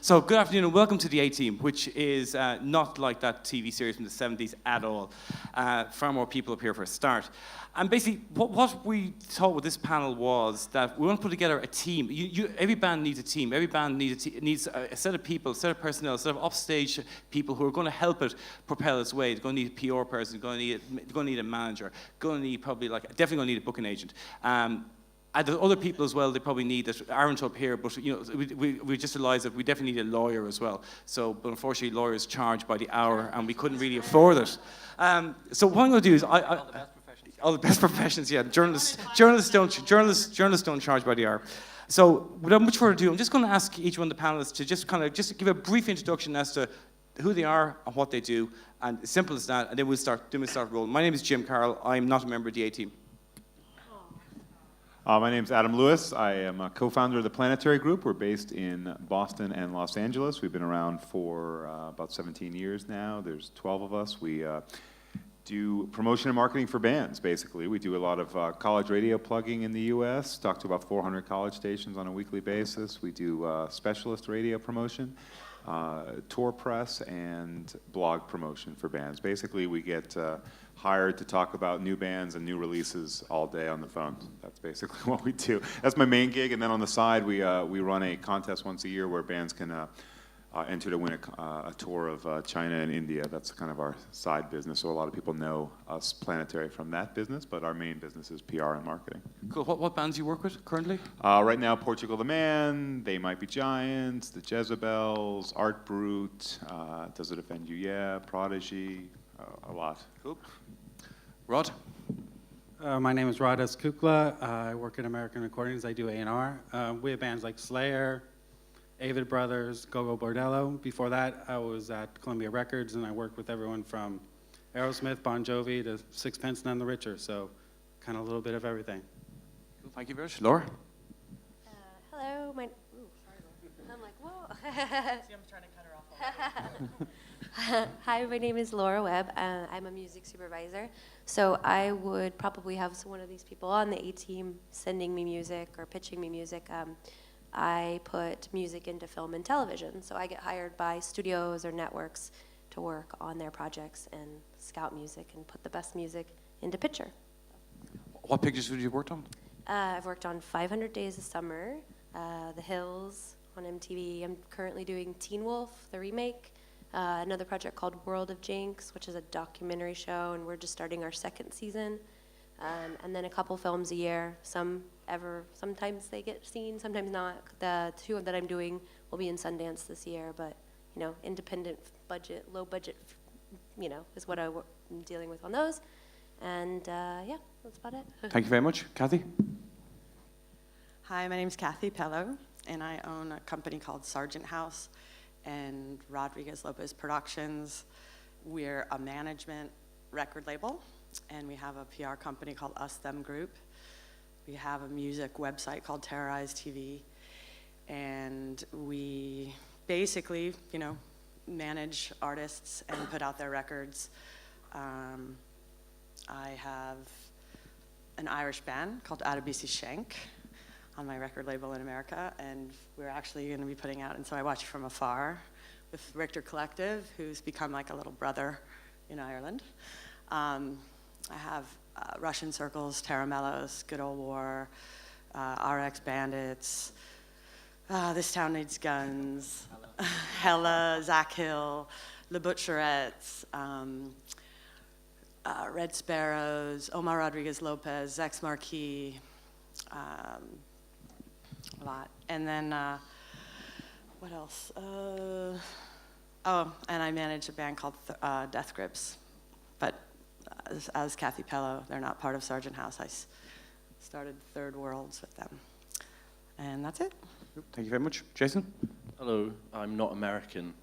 So good afternoon and welcome to the A-Team, which is not like that TV series from the 70s at all. Far more people up here for a start. And basically, what we thought with this panel was that we want to put together a team. Every band needs a team. Every band needs a set of people, a set of personnel, a set of offstage people who are going to help it propel its way. It's going to need a PR person, going to need a manager, going to need definitely going to need a booking agent. And there's other people as well they probably need that aren't up here, but we just realised that we definitely need a lawyer as well. But unfortunately, lawyers charge by the hour, and we couldn't really afford it. So what I'm going to do is all the best professions, yeah. Journalists don't charge by the hour. So without much further ado, I'm just going to ask each one of the panelists to just give a brief introduction as to who they are and what they do, and as simple as that, and then we'll start rolling. My name is Jim Carroll. I'm not a member of the A-Team. My name's Adam Lewis. I am a co-founder of the Planetary Group. We're based in Boston and Los Angeles. We've been around for about 17 years now. There's 12 of us. We do promotion and marketing for bands, basically. We do a lot of college radio plugging in the U.S., talk to about 400 college stations on a weekly basis. We do specialist radio promotion, tour press, and blog promotion for bands. Basically, we get hired to talk about new bands and new releases all day on the phone. That's basically what we do. That's my main gig, and then on the side, we run a contest once a year where bands can enter to win a tour of China and India. That's kind of our side business. So a lot of people know us, Planetary, from that business, but our main business is PR and marketing. Cool. What bands do you work with currently? Right now, Portugal the Man, They Might Be Giants, The Jezebels, Art Brut, Does It Offend You? Yeah, Prodigy, a lot. Cool. Rod? My name is Rod S. Kukla. I work at American Recordings. I do A&R. We have bands like Slayer, Avid Brothers, Go-Go Bordello. Before that, I was at Columbia Records, and I worked with everyone from Aerosmith, Bon Jovi, to Sixpence None the Richer. So kind of a little bit of everything. Cool. Thank you very much. Laura? Hello. I'm like, whoa. See, I'm trying to cut her off. Hi, my name is Laura Webb. I'm a music supervisor. So I would probably have one of these people on the A-Team sending me music or pitching me music. I put music into film and television. So I get hired by studios or networks to work on their projects and scout music and put the best music into picture. What pictures have you worked on? I've worked on 500 Days of Summer, The Hills on MTV. I'm currently doing Teen Wolf, the remake. Another project called World of Jinx, which is a documentary show, and we're just starting our second season. And then a couple films a year. Sometimes they get seen, sometimes not. The two that I'm doing will be in Sundance this year, but independent budget, low budget, is what I'm dealing with on those. And yeah, that's about it. Thank you very much. Kathy? Hi, my name's Kathy Pello, and I own a company called Sargent House and Rodriguez Lopez Productions. We're a management record label, and we have a PR company called Us Them Group. We have a music website called Terrorize TV, and we basically, manage artists and put out their records. I have an Irish band called HWCH11 on my record label in America, and we're actually going to be putting out, and so I watch from afar with Richter Collective, who's become like a little brother in Ireland. I have Russian Circles, Taramellos, Good Old War, RX Bandits, This Town Needs Guns, Hella, Zach Hill, Le Butcherettes, Red Sparrows, Omar Rodriguez Lopez, Zex Marquis, a lot. And then, what else? And I manage a band called Death Grips. But as Kathy Pello, they're not part of Sargent House. I started Third Worlds with them. And that's it. Thank you very much. Jason? Hello, I'm not American.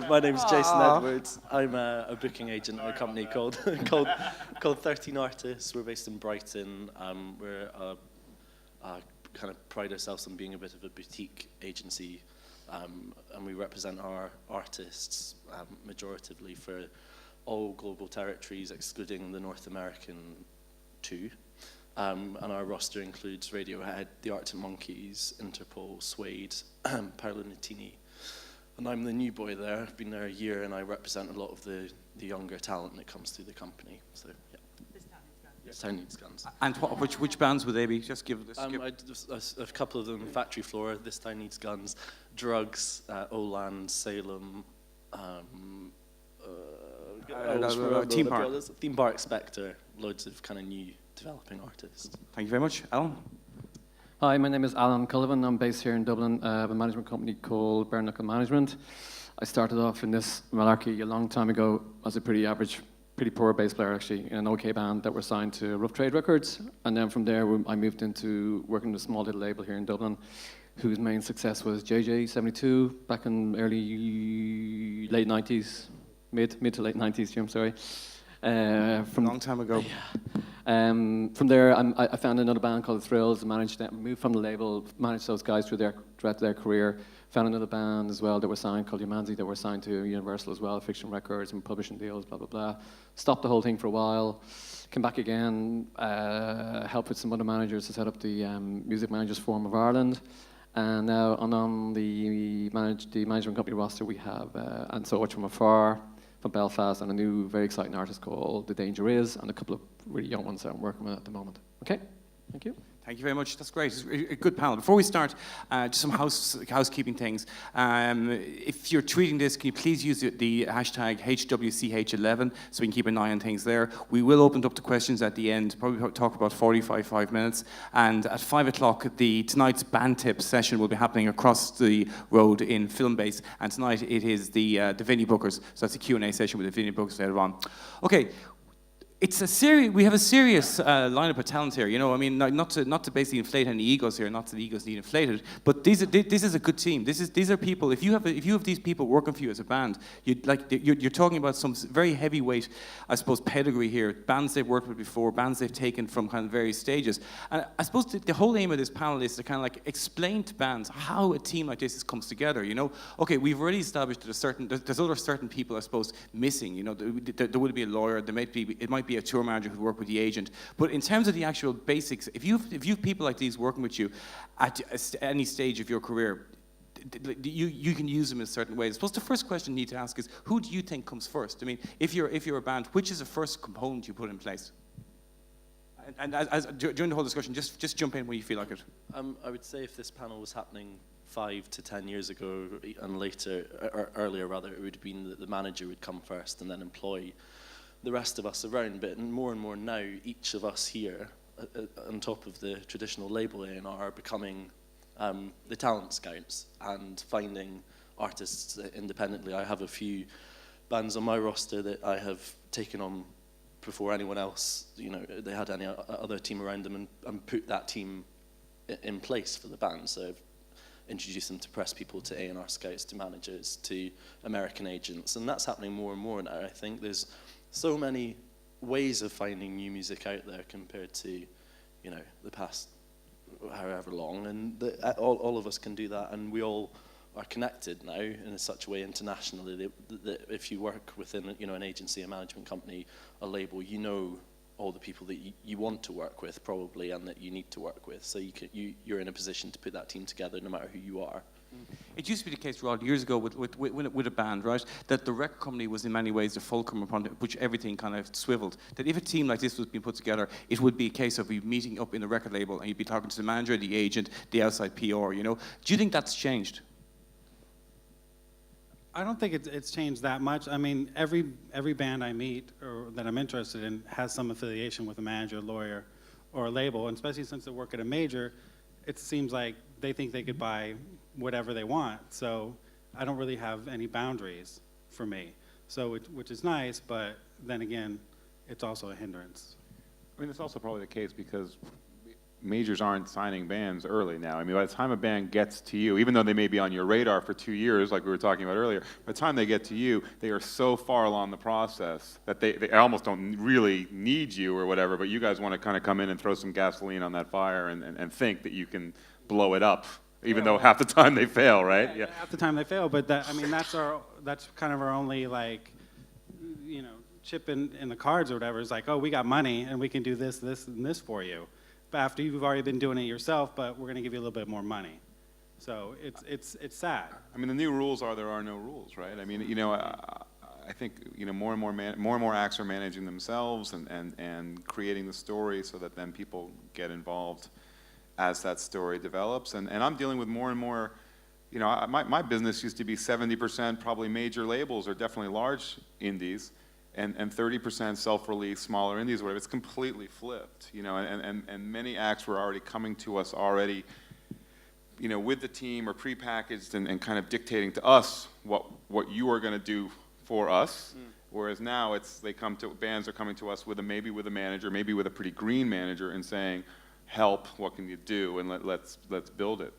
My name's Jason Edwards. I'm a booking agent at a company called 13 Artists. We're based in Brighton. We're kind of pride ourselves on being a bit of a boutique agency, and we represent our artists majoritively for all global territories, excluding the North American two. And our roster includes Radiohead, the Arctic Monkeys, Interpol, Suede, Paolo Nutini. And I'm the new boy there. I've been there a year, and I represent a lot of the younger talent that comes through the company. So, yeah. This town needs guns. And which bands would they be? Just give this. A couple of them: Factory Floor, This Town Needs Guns, Drugs, Oland, Salem, Theme Park. Theme Park, Spectre, loads of kind of new developing artists. Thank you very much, Alan. Hi, my name is Alan Cullivan. I'm based here in Dublin. I have a management company called Bare Knuckle Management. I started off in this malarkey a long time ago as a pretty average, pretty poor bass player actually, in an OK band that were signed to Rough Trade Records. And then from there, I moved into working with a small little label here in Dublin, whose main success was HWCH11 back in late 90s, mid to late 90s, Jim, sorry. From a long time ago. From there, I found another band called The Thrills, managed them, moved from the label, managed those guys throughout their career. Found another band as well that were signed called Yumanzi that were signed to Universal as well, Fiction Records and publishing deals, blah, blah, blah. Stopped the whole thing for a while, came back again, helped with some other managers to set up the Music Managers Forum of Ireland. And now on the management company roster, we have And So Much From Afar, from Belfast, and a new very exciting artist called The Danger Is, and a couple of really young ones that I'm working with at the moment. Okay, thank you. Thank you very much. That's great. It's a good panel. Before we start, just some housekeeping things. If you're tweeting this, can you please use the hashtag HWCH11 so we can keep an eye on things there. We will open it up to questions at the end, probably talk about 45 minutes. And at 5 o'clock, tonight's band tip session will be happening across the road in Filmbase. And tonight it is the Vinnie Bookers. So that's a Q&A session with the Vinnie Bookers later on. Okay. We have a serious lineup of talent here. You know, I mean, not to basically inflate any egos here, not that the egos need inflated, but this is a good team. These are people. If you have these people working for you as a band, you're talking about some very heavyweight, I suppose, pedigree here. Bands they've worked with before, bands they've taken from kind of various stages. And I suppose the whole aim of this panel is to kind of like explain to bands how a team like this comes together. You know, okay, we've already established that there's other certain people, I suppose, missing. You know, there would be a lawyer. It might be a tour manager who work with the agent. But in terms of the actual basics, if you've people like these working with you at any stage of your career, you can use them in certain ways. I suppose the first question you need to ask is, who do you think comes first? I mean, if you're a band, which is the first component you put in place? And during the whole discussion, just jump in when you feel like it. I would say if this panel was happening 5 to 10 years ago and later, or earlier rather, it would have been that the manager would come first and then employ the rest of us around. But more and more now, each of us here, on top of the traditional label A&R, are becoming the talent scouts and finding artists independently. I have a few bands on my roster that I have taken on before anyone else, you know, they had any other team around them, and put that team in place for the band. So I've introduced them to press people, to A&R scouts, to managers, to American agents, and that's happening more and more now. I think there's so many ways of finding new music out there compared to, you know, the past however long, and all of us can do that, and we all are connected now in such a way internationally that if you work within, you know, an agency, a management company, a label, you know all the people that you want to work with probably, and that you need to work with, so you're in a position to put that team together no matter who you are. It used to be the case, Rod, years ago with a band, right, that the record company was in many ways the fulcrum upon which everything kind of swiveled. That if a team like this was being put together, it would be a case of you meeting up in the record label and you'd be talking to the manager, the agent, the outside PR, you know. Do you think that's changed? I don't think it's changed that much. I mean, every band I meet or that I'm interested in has some affiliation with a manager, lawyer, or a label, and especially since they work at a major, it seems like they think they could buy whatever they want. So I don't really have any boundaries for me. So which is nice, but then again, it's also a hindrance. I mean, it's also probably the case because majors aren't signing bands early now. I mean, by the time a band gets to you, even though they may be on your radar for 2 years, like we were talking about earlier, by the time they get to you, they are so far along the process that they almost don't really need you or whatever, but you guys want to kind of come in and throw some gasoline on that fire and think that you can blow it up, even though half the time they fail, right? Yeah. Half the time they fail, but I mean, that's kind of our only, like, you know, chip in the cards or whatever. It's like, oh, we got money and we can do this, and this for you. after you've already been doing it yourself, but we're going to give you a little bit more money. So it's sad. I mean, the new rules are there are no rules, right? I mean, I think more and more acts are managing themselves and creating the story so that then people get involved as that story develops. And I'm dealing with more and more. My business used to be 70% probably major labels or definitely large indies, and 30% self-release, smaller indies, whatever. It's completely flipped, and many acts were already coming to us already, with the team or prepackaged and kind of dictating to us what you are going to do for us. Whereas now bands are coming to us maybe with a manager, maybe with a pretty green manager, and saying, help, what can you do, and let's build it.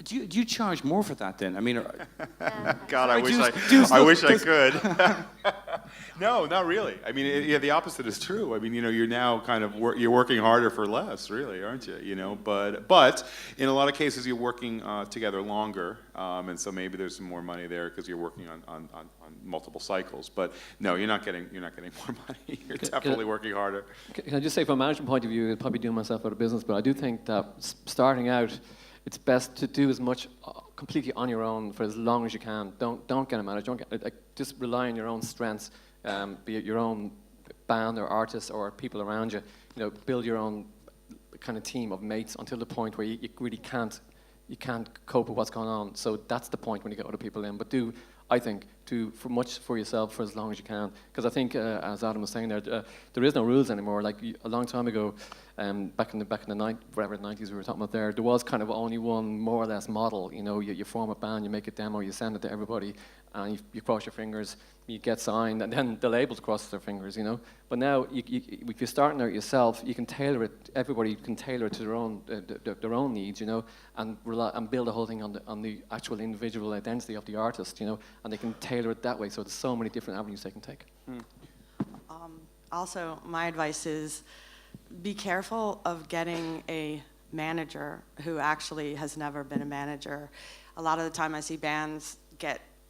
Do you charge more for that then? I mean, God, I wish I could. No, not really. I mean, the opposite is true. I mean, you're now kind of you're working harder for less, really, aren't you? But in a lot of cases, you're working together longer, and so maybe there's some more money there because you're working on multiple cycles. But no, you're not getting more money. You're definitely working harder. Can I just say, from a management point of view, I'd probably do myself out of business, but I do think that starting out, it's best to do as much completely on your own for as long as you can. Don't get a manager. Just rely on your own strengths, be it your own band or artists or people around you. Build your own kind of team of mates until the point where you really can't cope with what's going on. So that's the point when you get other people in. But do much for yourself for as long as you can. Because I think, as Adam was saying there is no rules anymore. Like a long time ago, back in the 90s we were talking about there was kind of only one more or less model. You form a band, you make a demo, you send it to everybody, and you cross your fingers, you get signed, and then the labels cross their fingers. But now, if you're starting out yourself, you can tailor it. Everybody can tailor it to their own needs, and build the whole thing on the actual individual identity of the artist, and they can tailor it that way. So there's so many different avenues they can take. Also, my advice is be careful of getting a manager who actually has never been a manager. A lot of the time I see bands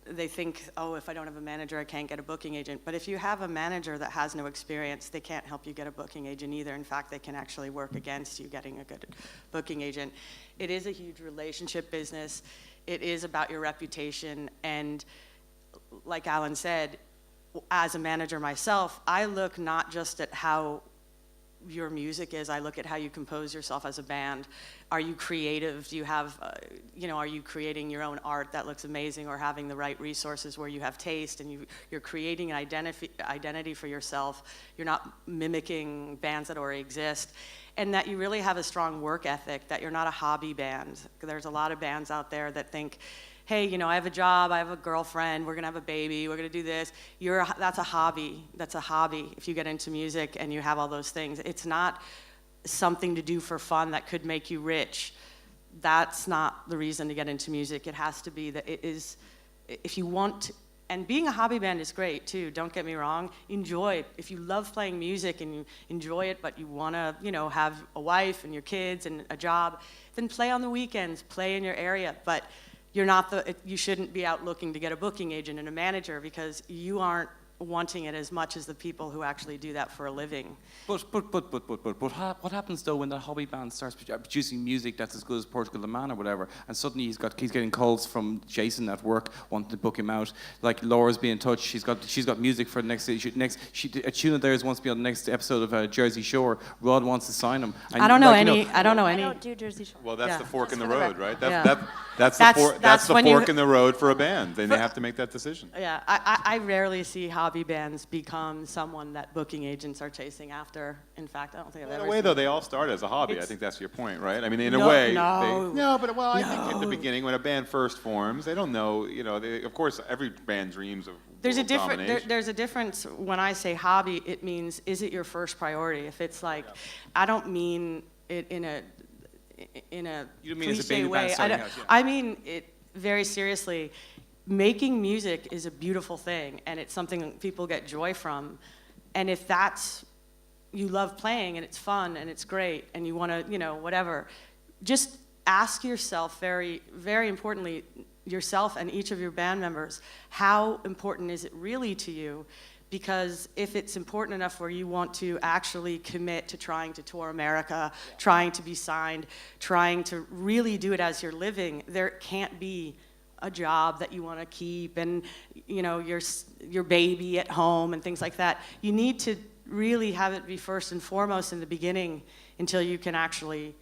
they think, oh, if I don't have a manager, I can't get a booking agent. But if you have a manager that has no experience, they can't help you get a booking agent either. In fact, they can actually work against you getting a good booking agent. It is a huge relationship business. It is about your reputation. And like Alan said, as a manager myself, I look not just at how your music is, I look at how you compose yourself as a band. Are you creative? Do you have, are you creating your own art that looks amazing, or having the right resources where you have taste and you're creating an identity for yourself? You're not mimicking bands that already exist. And that you really have a strong work ethic, that you're not a hobby band. There's a lot of bands out there that think, hey, I have a job, I have a girlfriend, we're gonna have a baby, we're gonna do this. That's a hobby. That's a hobby. If you get into music and you have all those things, it's not something to do for fun that could make you rich. That's not the reason to get into music. It has to be that it is, if you want, and being a hobby band is great too, don't get me wrong. Enjoy it. If you love playing music and you enjoy it, but you wanna, have a wife and your kids and a job, then play on the weekends, play in your area. But you shouldn't be out looking to get a booking agent and a manager, because you aren't wanting it as much as the people who actually do that for a living. But what happens though when that hobby band starts producing music that's as good as Portugal the Man or whatever, and suddenly he's getting calls from Jason at work wanting to book him out. Like Laura's being in touch. She's got music for the next. A tune of theirs wants to be on the next episode of Jersey Shore. Rod wants to sign him. And I don't know any. I don't do Jersey Shore. Well, that's Yeah. the fork in the That's road, for right? the That's the when you- fork in the road for a band. Then they have to make that decision. Yeah, I rarely see hobby bands become someone that booking agents are chasing after. In fact, I don't think I've In ever a way, seen though, they all started as a hobby. I It's- think that's your point, right? I mean, in a No, way, no. I think at the beginning, when a band first forms, they don't know. Of course, every band dreams of There's a world different. domination. There's a difference when I say hobby. It means, is it your first priority? If it's like, I don't mean it in a You don't mean as a cliche baby band way. starting out, yeah. I mean it very seriously. Making music is a beautiful thing, and it's something people get joy from. And if you love playing and it's fun and it's great and you want to, whatever, just ask yourself very, very importantly, yourself and each of your band members, how important is it really to you? Because if it's important enough where you want to actually commit to trying to tour America, trying to be signed, trying to really do it as your living, there can't be a job that you want to keep and, you know, your baby at home and things like that. You need to really have it be first and foremost in the beginning until you can actually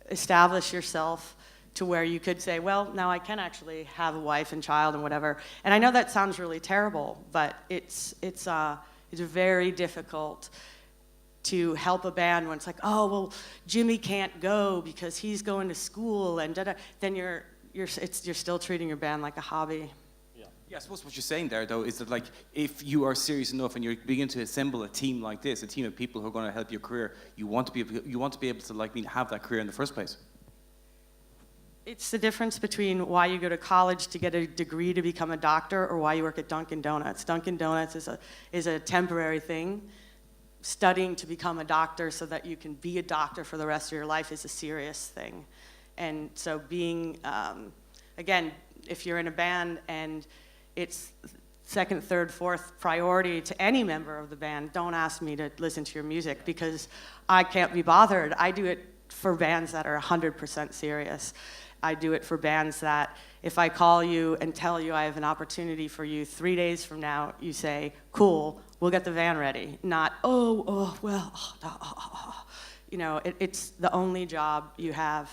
establish yourself to where you could say, well, now I can actually have a wife and child and whatever. And I know that sounds really terrible, but it's very difficult to help a band when it's like, oh, well, Jimmy can't go because he's going to school, and da-da. Then you're still treating your band like a hobby. Yeah, I suppose what you're saying there, though, is that, like, if you are serious enough and you're beginning to assemble a team like this, a team of people who are going to help your career, you want to be able to, like, have that career in the first place. It's the difference between why you go to college to get a degree to become a doctor or why you work at Dunkin' Donuts. Dunkin' Donuts is a temporary thing. Studying to become a doctor so that you can be a doctor for the rest of your life is a serious thing. And so being, again, if you're in a band and it's second, third, fourth priority to any member of the band, don't ask me to listen to your music because I can't be bothered. I do it for bands that are 100% serious. I do it for bands that if I call you and tell you I have an opportunity for you 3 days from now, you say, cool, we'll get the van ready. Not, you know, it's the only job you have.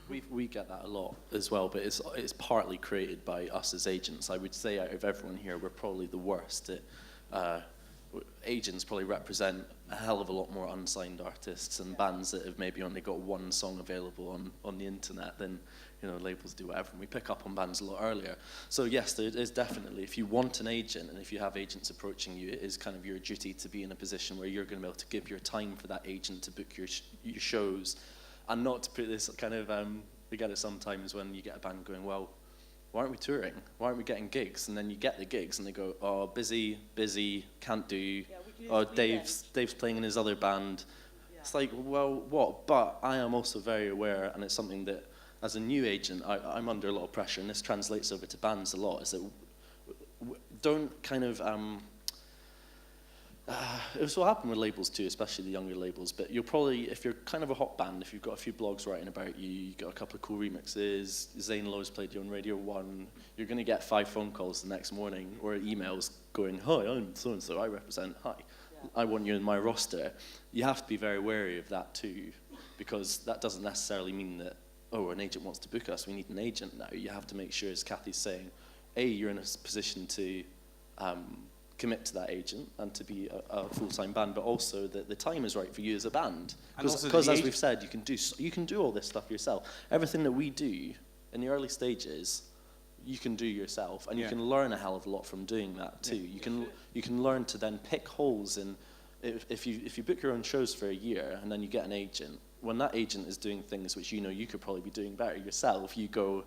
We get that a lot as well, but it's partly created by us as agents. I would say out of everyone here, we're probably the worst at agents probably represent a hell of a lot more unsigned artists and bands that have maybe only got one song available on the internet than, you know, labels do whatever. And we pick up on bands a lot earlier. So yes, there is definitely, if you want an agent and if you have agents approaching you, it is kind of your duty to be in a position where you're going to be able to give your time for that agent to book your shows, and not to put this kind of, we get it sometimes when you get a band going, well, why aren't we touring? Why aren't we getting gigs? And then you get the gigs and they go, oh, busy, can't do. Oh, Dave's playing in his other band. Yeah. It's like, well, what? But I am also very aware, and it's something that, as a new agent, I'm under a lot of pressure, and this translates over to bands a lot, is that don't kind of, it's what happened with labels too, especially the younger labels, but you'll probably, if you're kind of a hot band, if you've got a few blogs writing about you, you've got a couple of cool remixes, Zane Lowe's played you on Radio 1, you're going to get 5 phone calls the next morning, or emails going, hi, I'm so-and-so, I represent, hi, I want you in my roster. You have to be very wary of that too, because that doesn't necessarily mean that, oh, an agent wants to book us, we need an agent now. You have to make sure, as Kathy's saying, A, you're in a position to commit to that agent and to be a full-time band, but also that the time is right for you as a band. Because as we've said, you can do all this stuff yourself. Everything that we do in the early stages, you can do yourself, and you can learn a hell of a lot from doing that too. You can learn to then pick holes in. If you book your own shows for a year and then you get an agent, when that agent is doing things which you know you could probably be doing better yourself, you go,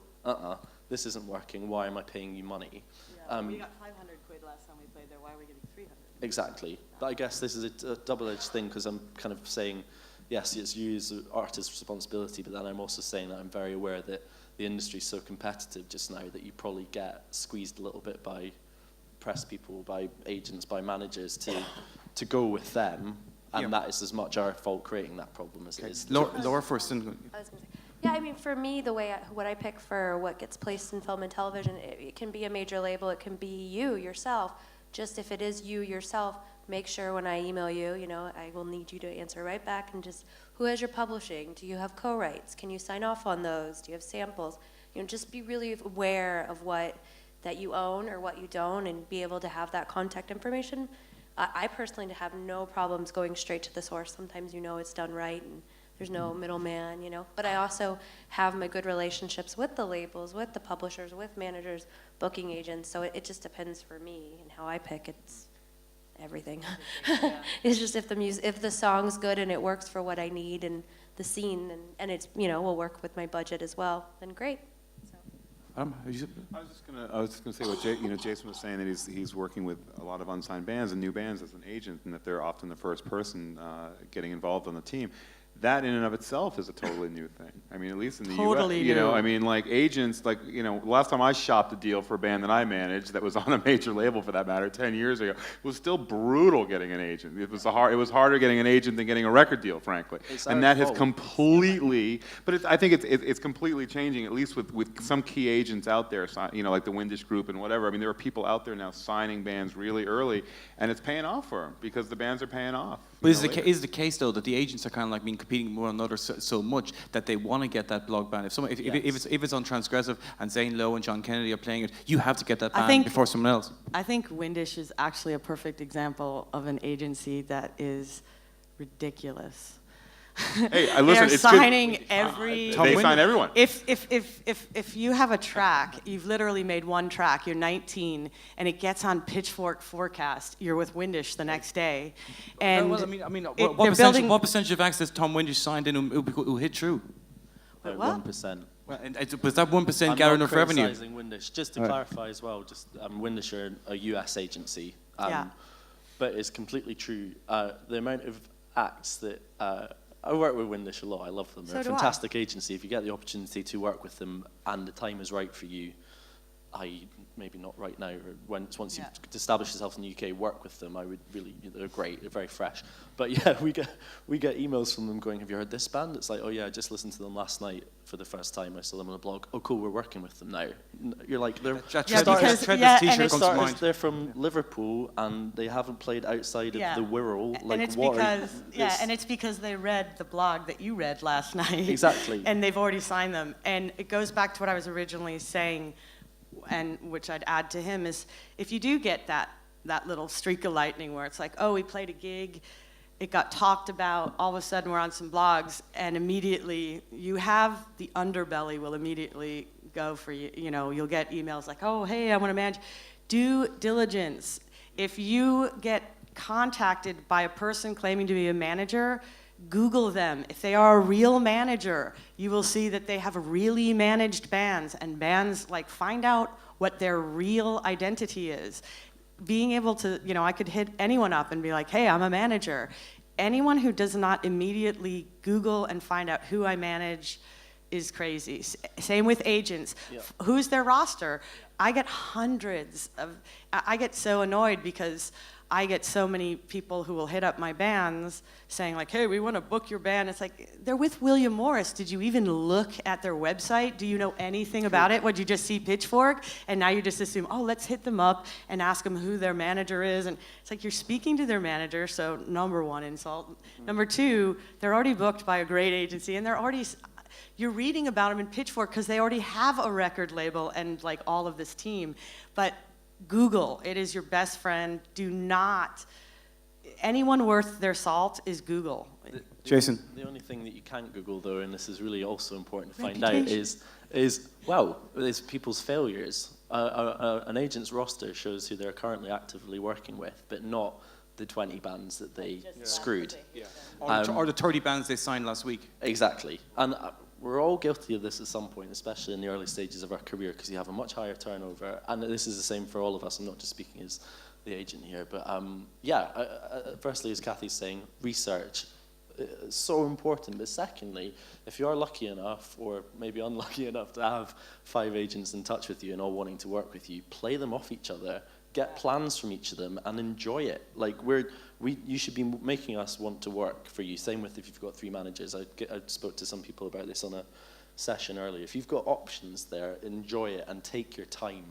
this isn't working. Why am I paying you money? Yeah, we got 500 quid last time we played there. Why are we getting 300? Exactly. But I guess this is a double-edged thing, because I'm kind of saying, yes, it's you as an artist's responsibility, but then I'm also saying that I'm very aware that the industry is so competitive just now that you probably get squeezed a little bit by press people, by agents, by managers to go with them, and that is as much our fault creating that problem as it is. Laura first. I was gonna say, yeah, I mean, for me, the way what I pick for what gets placed in film and television, it can be a major label, it can be you yourself. Just if it is you yourself, make sure when I email you, you know, I will need you to answer right back, and just, who has your publishing? Do you have co-writes? Can you sign off on those? Do you have samples? You know, just be really aware of what that you own or what you don't, and be able to have that contact information. I personally have no problems going straight to the source. Sometimes you know it's done right and there's no middleman, you know. But I also have my good relationships with the labels, with the publishers, with managers, booking agents. So it just depends for me and how I pick. It's everything. It's just if the song's good and it works for what I need and the scene, and it's, you know, will work with my budget as well, then great. I was just gonna say what Jason was saying, that he's working with a lot of unsigned bands and new bands as an agent, and that they're often the first person getting involved on the team. that in and of itself is a totally new thing. I mean, at least in the Totally US, you know, new. I mean, like agents, like, you know, last time I shopped a deal for a band that I managed that was on a major label for that matter, 10 years ago, it was still brutal getting an agent. It was harder getting an agent than getting a record deal, frankly. It's And our that has fault. completely, but I think it's completely changing, at least with some key agents out there, you know, like the Windish Group and whatever. I mean, there are people out there now signing bands really early, and it's paying off for them because the bands are paying off. But you know, later. is the case though that the agents are kind of like being competing with one another so much that they want to get that blog banned? If it's on Transgressive and Zane Lowe and John Kennedy are playing it, you have to get that I banned think- before someone else. I think Windish is actually a perfect example of an agency that is ridiculous. Hey, listen, They're it's good. signing every. Tom They Windish. sign everyone. If you have a track, you've literally made one track, you're 19, and it gets on Pitchfork Forecast, you're with Windish the next day, and Well, I mean, they're what building. percentage of acts has Tom Windish signed in who hit through? Wait, Like what? 1%. Well, and was that 1% I'm garner not enough revenue? criticising Windish. Just to clarify as well, just Windish are a US agency, Yeah. but it's completely true. The amount of acts that I work with Windish a lot. I love them. They're So a do I. fantastic agency. If you get the opportunity to work with them and the time is right for you, maybe not right now, or once Yeah. you've established yourself in the UK, work with them. I would really, they're great, they're very fresh. But yeah, we get emails from them going, have you heard this band? It's like, oh yeah, I just listened to them last night for the first time. I saw them on a blog. Oh cool, we're working with them now. You're like, they're Yeah, because- Tread yeah, this and t-shirt it's- comes to starters, mind. they're from Liverpool and they haven't played outside Yeah. of the Wirral. And Like it's what are you- because and it's because they read the blog that you read last night. Exactly. And they've already signed them. And it goes back to what I was originally saying, and which I'd add to him is, if you do get that little streak of lightning where it's like, oh, we played a gig, it got talked about, all of a sudden we're on some blogs, and immediately you have the underbelly will immediately go for you. You know, you'll get emails like, oh, hey, I want to manage. Due diligence. If you get contacted by a person claiming to be a manager, Google them. If they are a real manager, you will see that they have really managed bands, and bands like find out what their real identity is. Being able to, you know, I could hit anyone up and be like, hey, I'm a manager. Anyone who does not immediately Google and find out who I manage is crazy. Same with agents. Yeah. Who's their roster? I get hundreds of, I get so annoyed because I get so many people who will hit up my bands saying like, hey, we want to book your band. It's like, they're with William Morris. Did you even look at their website? Do you know anything about it? Would you just see Pitchfork? And now you just assume, oh, let's hit them up and ask them who their manager is. And it's like, you're speaking to their manager, so number one, insult. Number two, they're already booked by a great agency, and you're reading about them in Pitchfork because they already have a record label and like all of this team. But Google, it is your best friend. Do not, anyone worth their salt is Google. Jason. The only thing that you can't Google though, and this is really also important to find out, Reputation. is people's failures. An agent's roster shows who they're currently actively working with, but not the 20 bands that they screwed. Or the 30 bands they signed last week. Exactly. And we're all guilty of this at some point, especially in the early stages of our career, because you have a much higher turnover. And this is the same for all of us. I'm not just speaking as the agent here. But firstly, as Kathy's saying, research is so important. But secondly, if you are lucky enough, or maybe unlucky enough, to have 5 agents in touch with you and all wanting to work with you, play them off each other. Get plans from each of them and enjoy it. Like you should be making us want to work for you. Same with if you've got 3 managers. I spoke to some people about this on a session earlier. If you've got options there, enjoy it and take your time.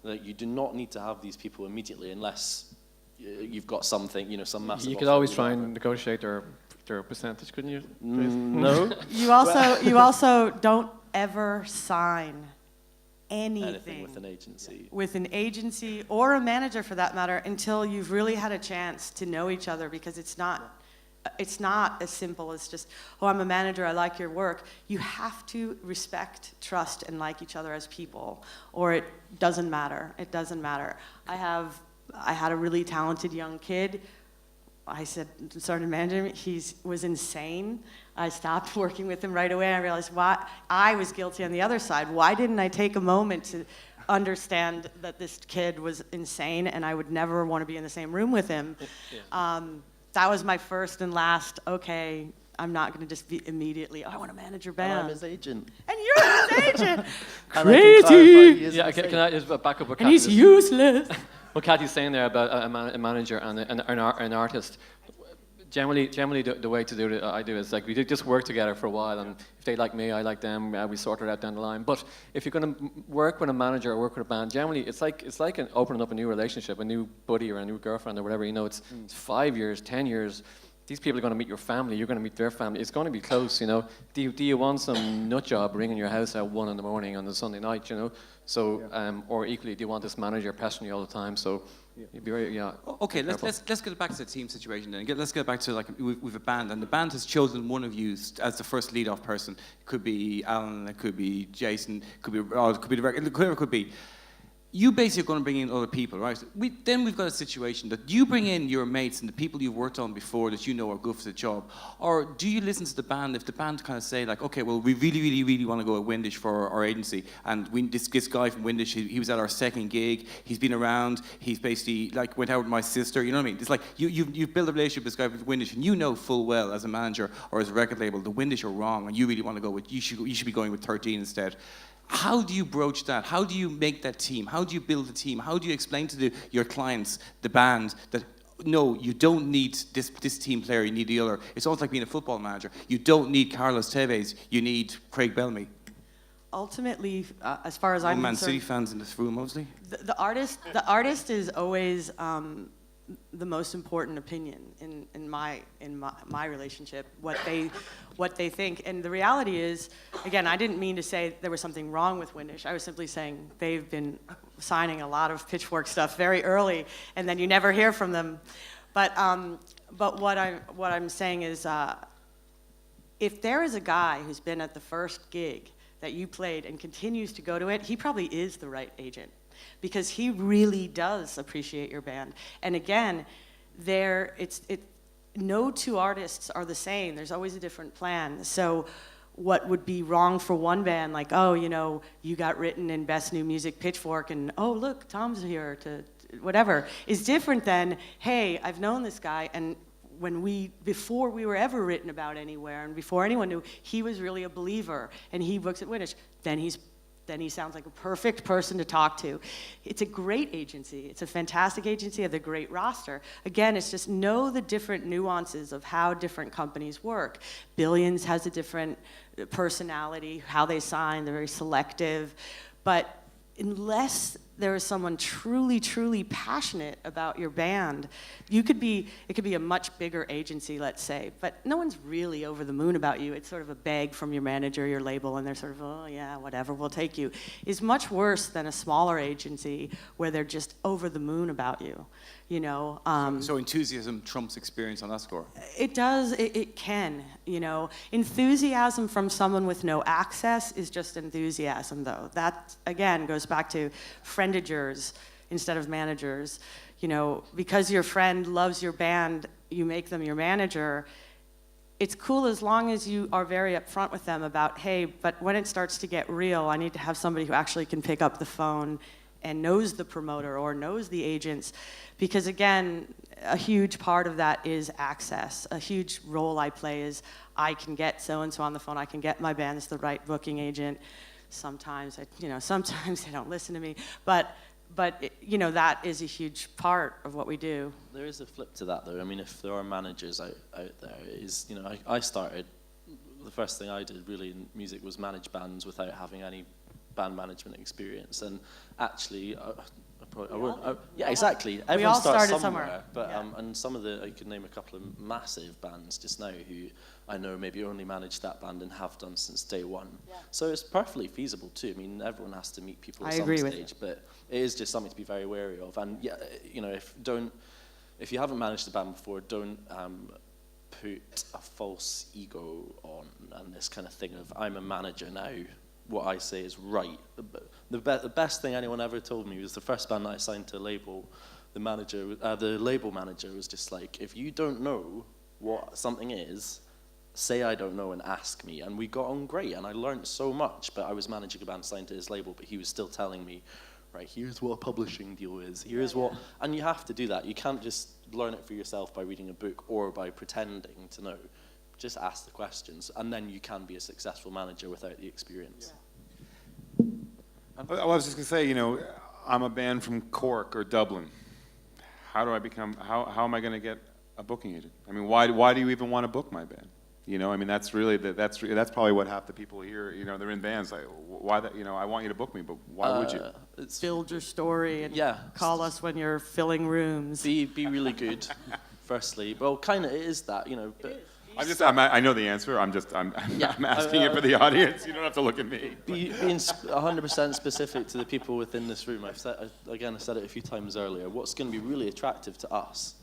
Like, you do not need to have these people immediately unless you've got something, some massive. You could offer always you try want. and negotiate their percentage, couldn't you? No. You also don't ever sign anything with an agency or a manager for that matter until you've really had a chance to know each other, because it's not as simple as just, oh, I'm a manager, I like your work. You have to respect, trust, and like each other as people, or it doesn't matter. It doesn't matter. I had a really talented young kid. I started managing him. He was insane. I stopped working with him right away. I realized why I was guilty on the other side. Why didn't I take a moment to understand that this kid was insane and I would never want to be in the same room with him? That was my first and last, okay, I'm not going to just be immediately, I want to manage your And band. I'm his agent. And you're his agent. And I can clarify, he is Yeah, insane. can I just back up what And Kathy he's just- useless. what Kathy's saying there about a manager and an artist? Generally, the way to do it, I do is like we just work together for a while, and if they like me, I like them. We sort it out down the line. But if you're going to work with a manager or work with a band, generally it's like opening up a new relationship, a new buddy or a new girlfriend or whatever. You know, it's 5 years, 10 years. These people are going to meet your family. You're going to meet their family. It's going to be close. You know, do you want some nut job ringing your house at 1 a.m. on a Sunday night? You know, so or equally, do you want this manager pestering you all the time? So. You'd be very, yeah. Okay, let's get back to the team situation then. Let's get back to like we've a band, and the band has chosen one of you as the first lead-off person. It could be Alan, it could be Jason, it could be Rod, it could be the record, whoever it could be. You basically are going to bring in other people, right? Then we've got a situation that you bring in your mates and the people you've worked on before that you know are good for the job. Or do you listen to the band if the band kind of say like, okay, well, we really, really, really want to go at Windish for our agency. And this guy from Windish, he was at our second gig. He's been around. He's basically like went out with my sister. You know what I mean? It's like you've built a relationship with this guy with Windish, and you know full well as a manager or as a record label, the Windish are wrong, and you really want to go with, you should be going with 13 instead. How do you broach that? How do you make that team? How do you build a team? How do you explain to your clients, the band, that no, you don't need this team player, you need the other. It's almost like being a football manager. You don't need Carlos Tevez, you need Craig Bellamy. Ultimately, as far as Oh, I'm Man concerned, City fans in this room mostly. the artist is always the most important opinion in my relationship. What they think, and the reality is, again, I didn't mean to say there was something wrong with Windish. I was simply saying they've been signing a lot of Pitchfork stuff very early, and then you never hear from them. But what I'm saying is, if there is a guy who's been at the first gig that you played and continues to go to it, he probably is the right agent, because he really does appreciate your band. And again, no two artists are the same. There's always a different plan. So what would be wrong for one band, like, oh, you know, you got written in Best New Music Pitchfork, and oh, look, Tom's here to whatever, is different than, hey, I've known this guy, and before we were ever written about anywhere, and before anyone knew, he was really a believer, and he works at Windish. Then he sounds like a perfect person to talk to. It's a great agency. It's a fantastic agency. They have a great roster. Again, it's just know the different nuances of how different companies work. Billions has a different personality, how they sign, they're very selective. But unless there is someone truly, truly passionate about your band, it could be a much bigger agency, let's say, but no one's really over the moon about you. It's sort of a beg from your manager, your label, and they're sort of, oh yeah, whatever, we'll take you. Is much worse than a smaller agency where they're just over the moon about you, you know. So enthusiasm trumps experience on that score. It does, it can, you know. Enthusiasm from someone with no access is just enthusiasm, though. That, again, goes back to friendagers instead of managers. You know, because your friend loves your band, you make them your manager. It's cool as long as you are very upfront with them about, hey, but when it starts to get real, I need to have somebody who actually can pick up the phone and knows the promoter or knows the agents. Because again, a huge part of that is access. A huge role I play is I can get so-and-so on the phone, I can get my band's the right booking agent. Sometimes they don't listen to me, but you know, that is a huge part of what we do. There is a flip to that, though. I mean, if there are managers out there, you know, I started, the first thing I did really in music was manage bands without having any band management experience, and actually, yeah, exactly. Everyone all starts started somewhere, but yeah. and some of I could name a couple of massive bands just now who I know maybe only managed that band and have done since day one. Yeah. So it's perfectly feasible too. I mean, everyone has to meet people at some stage, but it is just something to be very wary of. And yeah, you know, if you haven't managed a band before, don't put a false ego on and this kind of thing of I'm a manager now. What I say is right. The best thing anyone ever told me was the first band that I signed to a label. The label manager was just like, if you don't know what something is, say I don't know and ask me. And we got on great, and I learned so much. But I was managing a band signed to his label, but he was still telling me, right, here's what a publishing deal is. Here's what, and you have to do that. You can't just learn it for yourself by reading a book or by pretending to know. Just ask the questions, and then you can be a successful manager without the experience. I was just going to say, you know, I'm a band from Cork or Dublin. How do I become, how am I going to get a booking agent? I mean, why do you even want to book my band? You know, I mean, that's really, that's probably what half the people here, you know, they're in bands, like, why that, you know, I want you to book me, but why would you? Build your story and Yeah. call us when you're filling rooms. Be really good, firstly. Well, kind of it is that, you know. But I know the answer. I'm asking it for the audience. You don't have to look at me. being 100% specific to the people within this room. I said it a few times earlier. What's going to be really attractive to us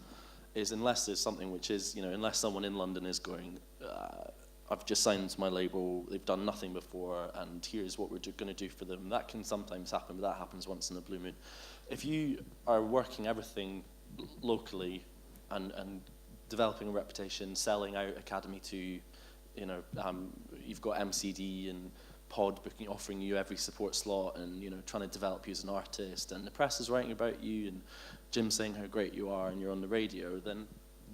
is, unless there's something which is, you know, unless someone in London is going, I've just signed to my label, they've done nothing before, and here's what we're going to do for them. That can sometimes happen, but that happens once in a blue moon. If you are working everything locally and developing a reputation, selling out Academy to, you know, you've got MCD and Pod booking, offering you every support slot, and, you know, trying to develop you as an artist, and the press is writing about you, and Jim saying how great you are, and you're on the radio,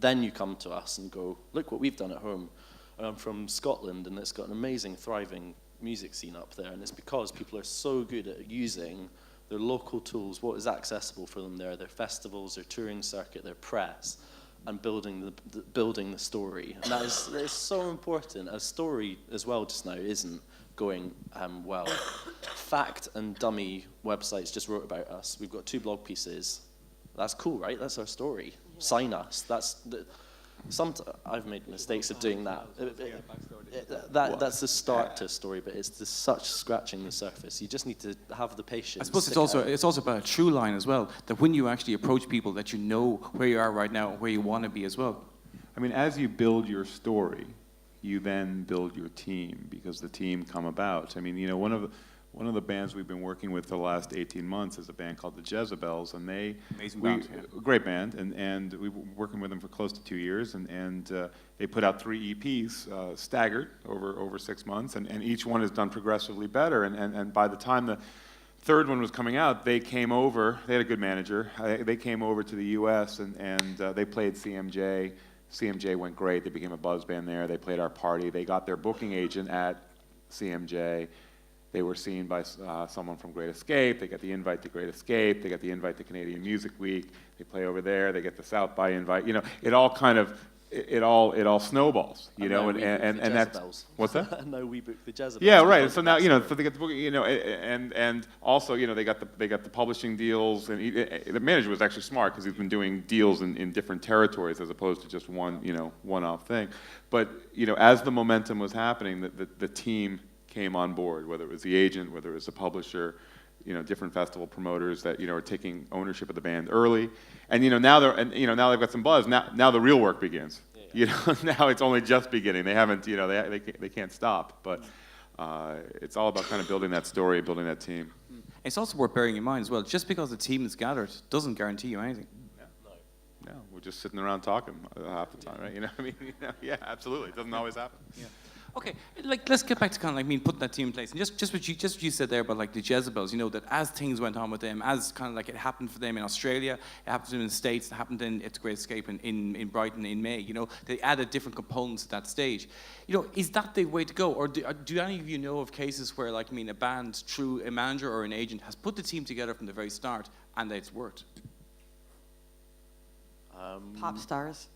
then you come to us and go, look what we've done at home. I'm from Scotland, and it's got an amazing, thriving music scene up there, and it's because people are so good at using their local tools, what is accessible for them there, their festivals, their touring circuit, their press, and building the story. And that is so important. A story as well just now isn't going well. Fact and Dummy websites just wrote about us. We've got 2 blog pieces. That's cool, right? That's our story. Sign us. I've made mistakes of doing that. That's the start to a story, but it's just such scratching the surface. You just need to have the patience. I suppose it's also about a true line as well, that when you actually approach people, that you know where you are right now and where you want to be as well. I mean, as you build your story, you then build your team, because the team come about. I mean, you know, one of the bands we've been working with for the last 18 months is a band called the Jezebels, and great band, and we were working with them for close to 2 years, and they put out 3 EPs staggered over 6 months, and each one has done progressively better, and by the time the 3rd one was coming out, they came over. They had a good manager. They came over to the U.S. and they played CMJ. CMJ went great. They became a buzz band there. They played our party. They got their booking agent at CMJ. They were seen by someone from Great Escape. They got the invite to Great Escape. They got the invite to Canadian Music Week. They play over there. They get the South by invite. You know, it all kind of, it all snowballs. You know, and that's what's that? And now we book the Jezebels. Yeah, right. So now, you know, so they get the book. You know, and also, you know, they got the publishing deals, and the manager was actually smart, because he's been doing deals in different territories as opposed to just one-off thing. But, you know, as the momentum was happening, the team came on board, whether it was the agent, whether it was the publisher, you know, different festival promoters that, you know, are taking ownership of the band early, and, you know, now they've got some buzz. Now the real work begins. Yeah. You know, now it's only just beginning. They haven't, you know, they can't stop. But it's all about kind of building that story, building that team. It's also worth bearing in mind as well, just because the team is gathered doesn't guarantee you anything. No, we're just sitting around talking half the time, right? You know, I mean, you know, yeah, absolutely. It doesn't always happen. Yeah. Okay, like let's get back to kind of like putting that team in place, and just what you said there about like the Jezebels. You know, that as things went on with them, as kind of like it happened for them in Australia, it happened to them in the States, it happened at the Great Escape in Brighton in May. You know, they added different components at that stage. You know, is that the way to go, or do any of you know of cases where, like, a band through a manager or an agent has put the team together from the very start and it's worked? Pop stars.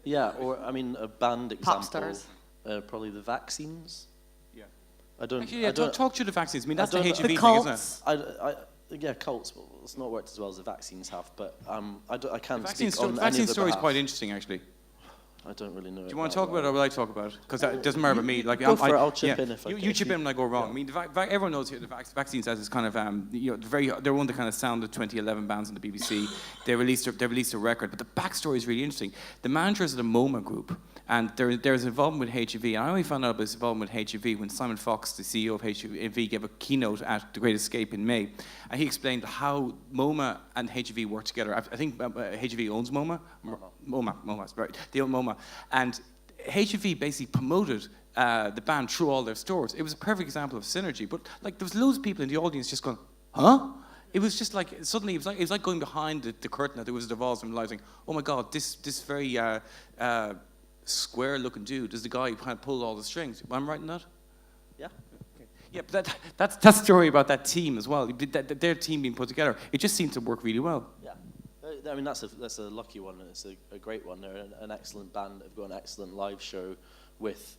Yeah, or I mean, a band example. Pop stars. Probably the Vaccines. Yeah. Actually, talk to the Vaccines. I mean, that's the HWV the thing, cults. isn't it? Yeah, cults. Well, it's not worked as well as the Vaccines have, but I can't The speak on any vaccine of the story is behalf. quite interesting, actually. I don't really know. Do you want to talk about it, or will I talk about it? Because it doesn't matter about me. Like, Go for it. I'll chip in if I you chip in when I go wrong. I mean, everyone knows here the Vaccines as is kind of you know, they're one of the kind of sound of 2011 bands on the BBC. They released a record, but the backstory is really interesting. The managers of the MoMA group, and there's involvement with HWV. And I only found out about this involvement with HWV when Simon Fox, the CEO of HWV, gave a keynote at The Great Escape in May, and he explained how MoMA and HWV work together. I think HWV owns MoMA. MoMA, right? They own MoMA, and HWV basically promoted the band through all their stores. It was a perfect example of synergy. But like, there was loads of people in the audience just going, huh? It was just like, suddenly it was like going behind the curtain that there was a divorce and realizing, oh my God, this very square-looking dude is the guy who kind of pulled all the strings. Am I right in that? Yeah. Yeah, but that's the story about that team as well. Their team being put together, it just seemed to work really well. Yeah. I mean, that's a lucky one. It's a great one. They're an excellent band. They've got an excellent live show with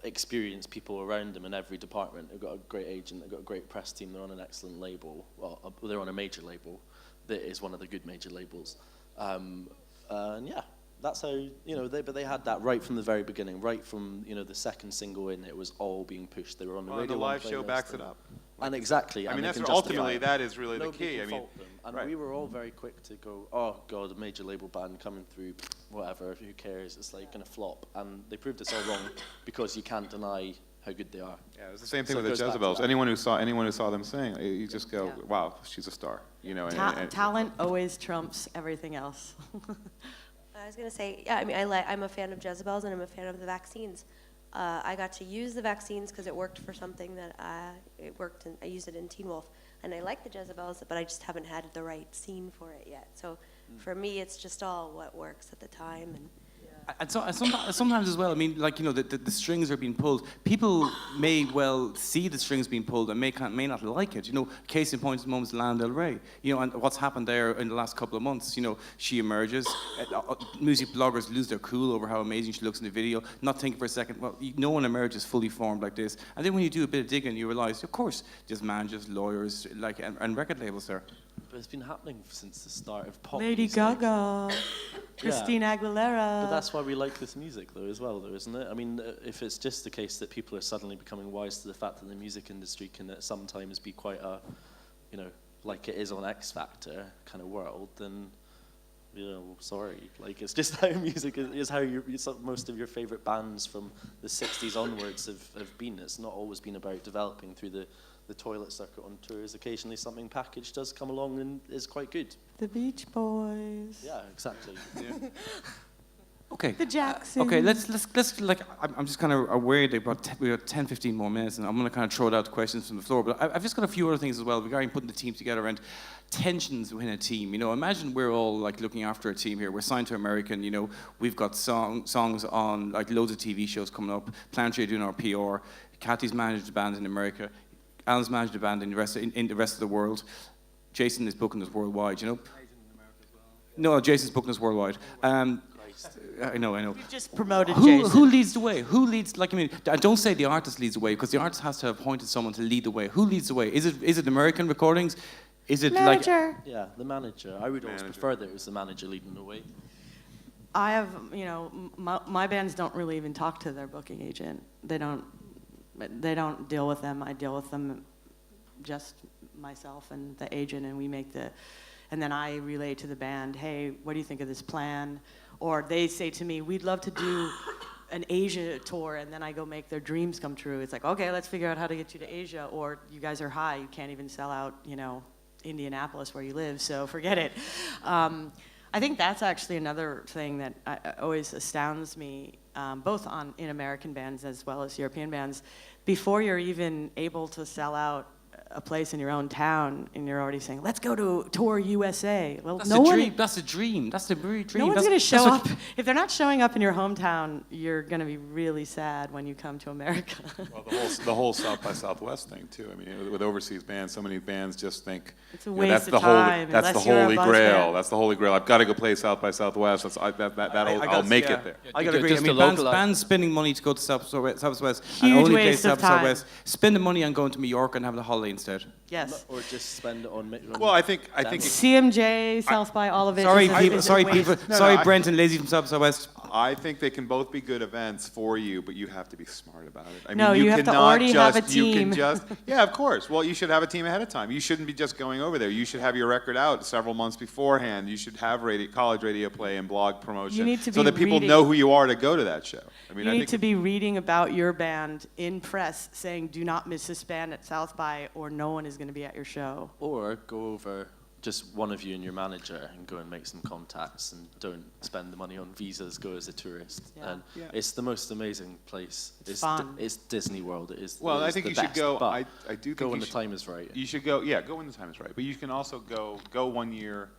experienced people around them in every department. They've got a great agent. They've got a great press team. They're on an excellent label. Well, they're on a major label that is one of the good major labels. And yeah, that's how, but they had that right from the very beginning, right from, the second single in, it was all being pushed. They were on the radio. The live show playlist backs it up. And exactly. I mean, and that's they can ultimately, justify it. that is really the Nobody key. can I mean, fault them. And right. we were all very quick to go, oh God, a major label band coming through, whatever, who cares? It's like going to flop. And they proved us all wrong because you can't deny how good they are. Yeah, it was the same thing So with it the goes back to Jezebels. that. Anyone who saw them sing, you just go, wow, she's a star. Talent always trumps everything else. I was gonna say, yeah, I mean, I'm a fan of Jezebels and I'm a fan of the vaccines. I got to use the vaccines because it worked for something that it worked, and I used it in Teen Wolf. And I like the Jezebels, but I just haven't had the right scene for it yet. So for me, it's just all what works at the time. And sometimes as well, I mean, like, the strings are being pulled. People may well see the strings being pulled and may not like it. Case in point at the moment is Lana Del Rey. And what's happened there in the last couple of months, she emerges. Music bloggers lose their cool over how amazing she looks in the video, not thinking for a second, well, no one emerges fully formed like this. And then when you do a bit of digging, you realize, of course, there's managers, lawyers, and record labels there. But it's been happening since the start of pop Lady music. Gaga, Christina Aguilera. But that's why we like this music, though, as well, though, isn't it? I mean, if it's just the case that people are suddenly becoming wise to the fact that the music industry can sometimes be quite a, like it is on X Factor kind of world, then, sorry. Like, it's just how music is how most of your favorite bands from the 60s onwards have been. It's not always been about developing through the toilet circuit on tours. Occasionally something packaged does come along and is quite good. The Beach Boys. Yeah, exactly. Yeah. Okay. The Jacksons. Okay, let's like, I'm just kind of aware that we got 10, 15 more minutes, and I'm going to kind of throw out questions from the floor, but I've just got a few other things as well regarding putting the team together and tensions within a team. Imagine we're all like looking after a team here. We're signed to American, we've got songs on like loads of TV shows coming up. Planetary doing our PR. Kathy's managed a band in America. Alan's managed a band in the rest of the world. Jason is booking us worldwide, No, Jason's booking us worldwide. I know. We've just promoted Who Jason. leads the way? Who leads? Like, I mean, don't say the artist leads the way, because the artist has to have appointed someone to lead the way. Who leads the way? Is it American recordings? Is it Manager. Yeah, the manager. I would always prefer that it was the manager leading the way. I have, my bands don't really even talk to their booking agent. They don't deal with them. I deal with them, just myself and the agent, and and then I relay to the band, hey, what do you think of this plan? Or they say to me, we'd love to do an Asia tour, and then I go make their dreams come true. It's like, okay, let's figure out how to get you to Asia, or you guys are high, you can't even sell out, Indianapolis where you live, so forget it. I think that's actually another thing that always astounds me, both in American bands as well as European bands. Before you're even able to sell out a place in your own town, and you're already saying, let's go to tour USA. Well, That's no a one, dream. That's a dream. That's the very dream. no one's That's- going to show that's what- up. If they're not showing up in your hometown, you're going to be really sad when you come to America. Well, the whole South by Southwest thing too. I mean, with overseas bands, so many bands just think It's a that's waste the of time, holy, that's the unless you're a holy buzz grail. band. That's the holy grail. I've got to go play South by Southwest. I'll make it there. I gotta agree. Just I mean, to localize bands spending money to go to Southwest Huge and only play waste of South by time. Southwest. Spend the money on going to New York and having a holiday instead. Yes. Or just spend it on... Well, I think CMJ, South by, all of it. Sorry, is a- people. is a Sorry, waste. people. No, Sorry, I- Brent and Lazy from South by Southwest. I think they can both be good events for you, but you have to be smart about it. I No, mean, you have to cannot already have a You team. can just, yeah, of course. Well, you should have a team ahead of time. You shouldn't be just going over there. You should have your record out several months beforehand. You should have college radio play and blog promotion, You need to so be that people reading- know who you are to go to that show. I mean, You I need think to be reading about your band in press, saying, do not miss this band at South by, or no one is going to be at your show. Or go over, just one of you and your manager, and go and make some contacts, and don't spend the money on visas, go as a tourist. Yeah. And it's the most amazing place. It's fun. It's Disney World. It is. Well, it I is think the you should best, go. but I do think go when you the should, time is right. You should go. Yeah, go when the time is right. But you can also go 1 year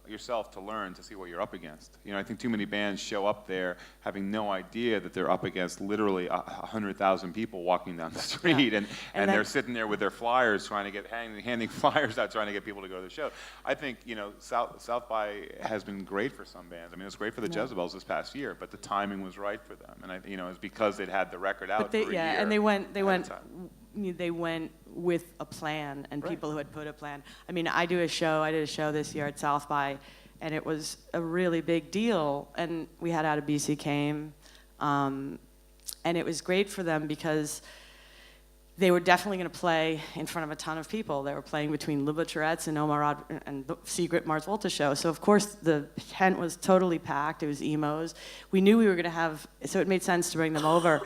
yourself to learn to see what you're up against. You know, I think too many bands show up there having no idea that they're up against literally 100,000 people walking down the street, and they're sitting there with their flyers trying to get handing flyers out, trying to get people to go to the show. I think, you know, South by has been great for some bands. I mean, it was great for the Jezebels this past year, but the timing was right for them, and you know, it's because they'd had the record out for a year. And they went with a plan and people who had put a plan. I mean, I did a show this year at South by, and it was a really big deal. And we had HWCH came, and it was great for them because they were definitely going to play in front of a ton of people. They were playing between Luba Tourette's and Omar and the secret Mars Volta show. So of course the tent was totally packed. It was emos. We knew we were going to have, so it made sense to bring them over.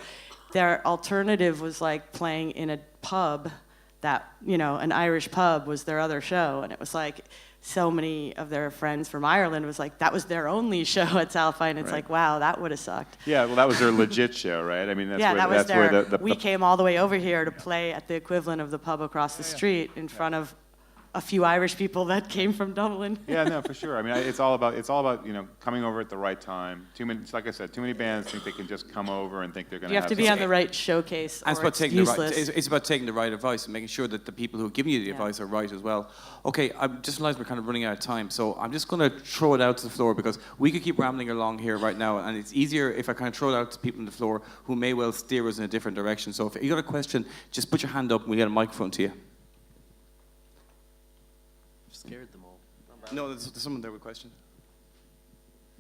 Their alternative was like playing in a pub that, you know, an Irish pub was their other show. And it was like, so many of their friends from Ireland was like, that was their only show at South by, and it's like, wow, that would have sucked. Yeah, well, that was their legit show, right? I mean, we came all the way over here to play at the equivalent of the pub across the street in front of a few Irish people that came from Dublin. Yeah, no, for sure. I mean, it's all about you know, coming over at the right time. Like I said, too many bands think they can just come over and think they're going to. You have to be on the right showcase. And it's about taking the right advice and making sure that the people who are giving you the advice are right as well. Okay, I just realized we're kind of running out of time, so I'm just going to throw it out to the floor because we could keep rambling along here right now, and it's easier if I kind of throw it out to people on the floor who may well steer us in a different direction. So if you got a question, just put your hand up and we'll get a microphone to you. Scared them all. No, there's someone there with a question.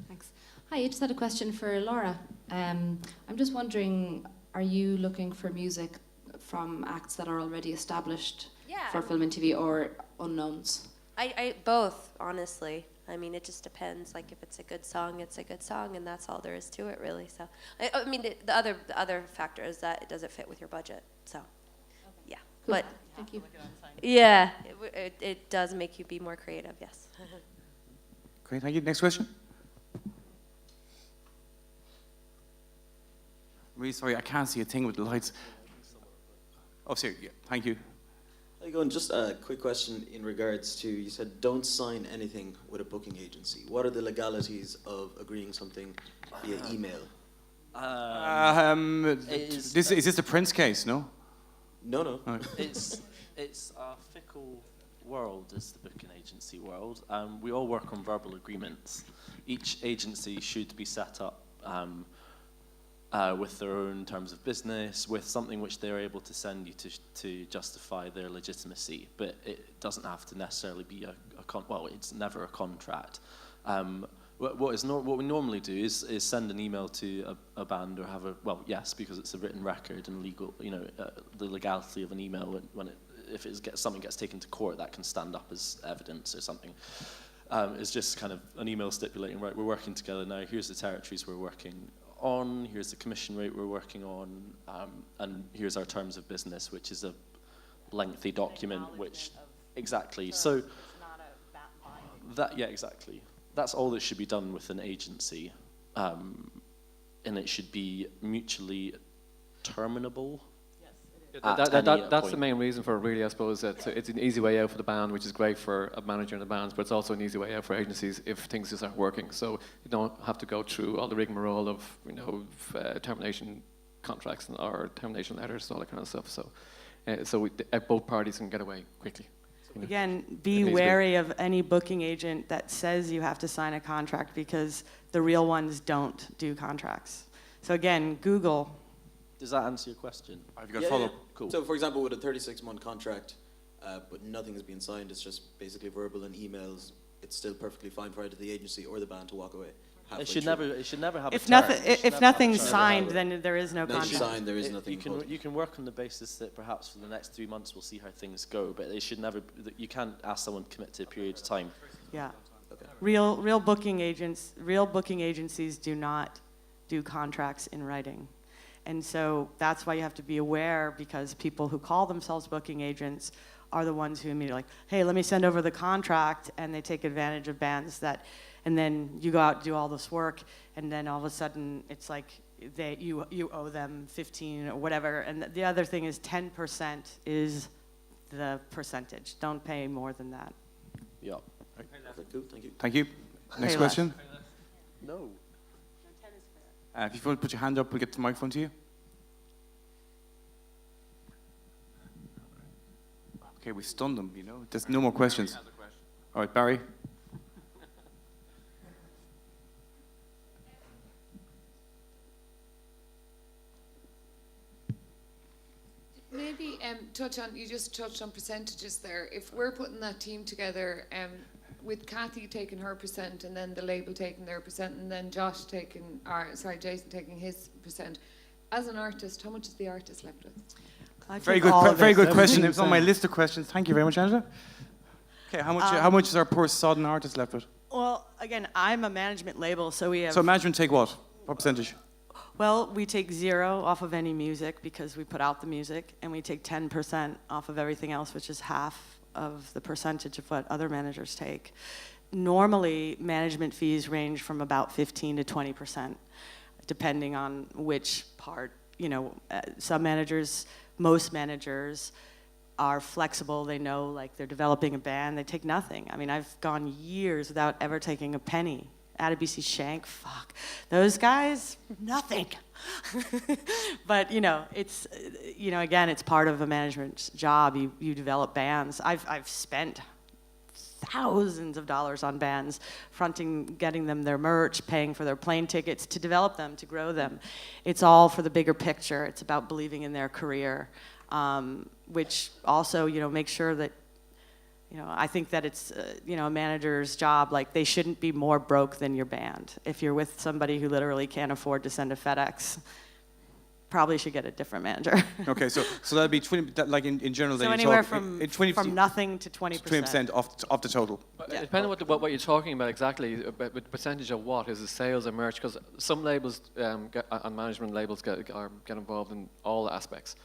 Thanks. Hi, I just had a question for Laura. I'm just wondering, are you looking for music from acts that are already established for film and TV or unknowns? I both, honestly. I mean, it just depends. Like, if it's a good song, it's a good song, and that's all there is to it, really. So, I mean, the other factor is that does it fit with your budget? So, yeah. Cool. But thank you. yeah, it does make you be more creative. Yes. Great, thank you. Next question. Really sorry, I can't see a thing with the lights. Oh, sorry. Yeah, thank you. How you going? Just a quick question in regards to, you said don't sign anything with a booking agency. What are the legalities of agreeing something via email? Is this a Prince case, no? No. Right. It's a fickle world, is the booking agency world. We all work on verbal agreements. Each agency should be set up with their own terms of business, with something which they're able to send you to justify their legitimacy. But it doesn't have to necessarily be it's never a contract. What we normally do is send an email to a band or have yes, because it's a written record and legal, the legality of an email if something gets taken to court, that can stand up as evidence or something. It's just kind of an email stipulating, right, we're working together now, here's the territories we're working on, here's the commission rate we're working on, and here's our terms of business, which is a lengthy document, which, exactly, so, exactly. That's all that should be done with an agency, and it should be mutually terminable. That's the main reason for it, really, I suppose. That it's an easy way out for the band, which is great for a manager in the bands, but it's also an easy way out for agencies if things just aren't working. So you don't have to go through all the rigmarole of termination contracts or termination letters and all that kind of stuff. So both parties can get away quickly. Again, be wary of any booking agent that says you have to sign a contract, because the real ones don't do contracts. So again, Google. Does that answer your question? I've got follow-up. Cool. So for example, with a 36-month contract, but nothing has been signed, it's just basically verbal and emails, it's still perfectly fine for either the agency or the band to walk away. It should never have if a term. If nothing's signed, then there is no contract. Signed, there is nothing. You can work on the basis that perhaps for the next 3 months we'll see how things go, but it should never. You can't ask someone to commit to a period of time. Yeah. Okay. Real booking agencies do not do contracts in writing. And so that's why you have to be aware, because people who call themselves booking agents are the ones who immediately like, hey, let me send over the contract, and they take advantage of bands that, and then you go out and do all this work, and then all of a sudden it's like you owe them 15 or whatever. And the other thing is 10% is the percentage. Don't pay more than that. Yeah. Perfect. Cool. Thank you. Thank you. Next Payless. question. No. If you want to put your hand up, we'll get the microphone to you. Okay, we stunned them, you know. There's no more questions. All right, Barry. Maybe you just touched on percentages there. If we're putting that team together, with Kathy taking her percent and then the label taking their percent and then Jason taking his percent, as an artist, how much is the artist left with? Very good question. It was on my list of questions. Thank you very much, Angela. Okay, how much is our poor sodden artist left with? Well, again, I'm a management label, so we have... So management take what? What percentage? Well, we take 0 off of any music because we put out the music, and we take 10% off of everything else, which is half of the percentage of what other managers take. Normally, management fees range from about 15 to 20%, depending on which part. You know, some managers, most managers are flexible. They know, like, they're developing a band. They take nothing. I mean, I've gone years without ever taking a penny. HWCH11, fuck. Those guys, nothing. But, you know, it's, you know, again, it's part of a management's job. You develop bands. I've spent thousands of dollars on bands, fronting, getting them their merch, paying for their plane tickets, to develop them, to grow them. It's all for the bigger picture. It's about believing in their career, which also, you know, makes sure that, you know, I think that it's, you know, a manager's job, like, they shouldn't be more broke than your band. If you're with somebody who literally can't afford to send a FedEx, probably should get a different manager. Okay, so that'd be 20, like in general. So then anywhere talk, from, in 20, from nothing to 20%. 20% off the total. Yeah. Depending on what you're talking about exactly, but percentage of what is it, sales or merch? Because some labels and management labels get involved in all aspects,